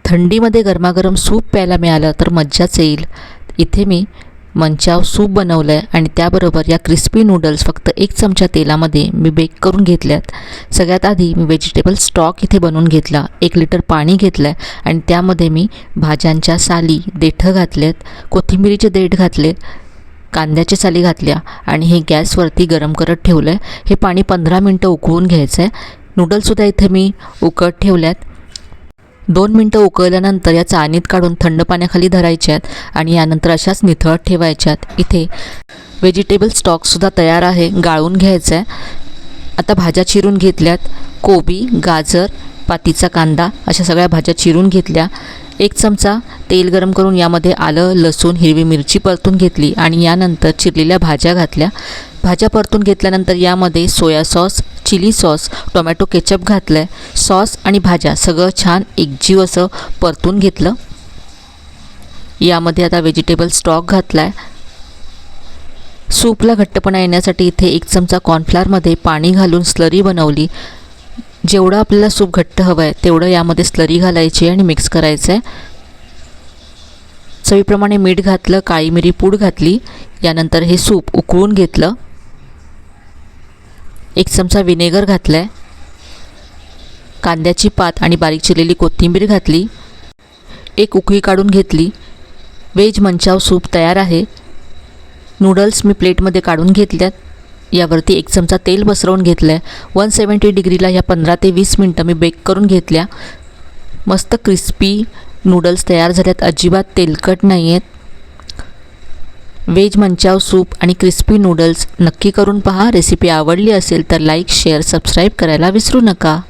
थंडीमध्ये गरमागरम सूप प्यायला मिळालं तर मज्जाच येईल। इथे मी मंचाव सूप बनवलं आहे आणि त्याबरोबर या क्रिस्पी नूडल्स फक्त 1 चमचा तेलामध्ये मी बेक करून घेतल्यात। सगळ्यात आधी मी व्हेजिटेबल स्टॉक इथे बनवून घेतला। 1 लिटर पाणी घेतलं आहे आणि त्यामध्ये मी भाज्यांच्या साली, देठं घातलेत, कोथिंबिरीचे देठ घातलेत, कांद्याच्या साली घातल्या आणि हे गॅसवरती गरम करत ठेवलं आहे। हे पाणी 15 मिनटं उकळून घ्यायचं आहे। नूडल्ससुद्धा इथे मी उकळत ठेवल्यात। 2 मिनटं उकळल्यानंतर या चाळणीत काढून थंड पाण्याखाली धरायच्यात आणि यानंतर अशाच निथळत ठेवायच्यात। इथे व्हेजिटेबल स्टॉकसुद्धा तयार आहे, गाळून घ्यायचं आहे। आता भाज्या चिरून घेतल्यात, कोबी, गाजर, पातीचा कांदा अशा सगळ्या भाज्या चिरून घेतल्या। 1 चमचा तेल गरम करून यामध्ये आलं, लसूण, हिरवी मिरची परतून घेतली आणि यानंतर चिरलेल्या भाज्या घातल्या। भाज्या परतून घेतल्यानंतर यामध्ये soya sauce, chilli sauce, tomato ketchup घातलं आहे। सॉस आणि भाज्या सगळं छान एकजीव असं परतून घेतलं। यामध्ये आता व्हेजिटेबल स्टॉक घातला आहे। सूपला घट्टपणा येण्यासाठी इथे 1 चमचा कॉर्नफ्लॉरमध्ये पाणी घालून स्लरी बनवली। जेवढं आपल्याला सूप घट्ट हवं आहे तेवढं यामध्ये स्लरी घालायची आणि मिक्स करायचं आहे। चवीप्रमाणे मीठ घातलं, काळी मिरी पूड घातली। यानंतर हे सूप उकळून घेतलं। 1 चमचा व्हिनेगर घातलं आहे, कांद्याची पात आणि बारीक चिरलेली कोथिंबीर घातली। 1 उकळी काढून घेतली। व्हेज मंचाव सूप तयार आहे। नूडल्स मी प्लेटमध्ये काढून घेतल्यात। यावरती 1 चमचा तेल पसरवून घेतलं आहे। 170 डिग्रीला या 15 ते 20 मिनटं मी बेक करून घेतल्या। मस्त क्रिस्पी नूडल्स तयार झाल्यात, अजिबात तेलकट नाही आहेत। व्हेज मंचाव सूप आणि क्रिस्पी नूडल्स नक्की करून पहा। रेसिपी आवडली असेल तर लाईक, शेअर, सबस्क्राईब करायला विसरू नका।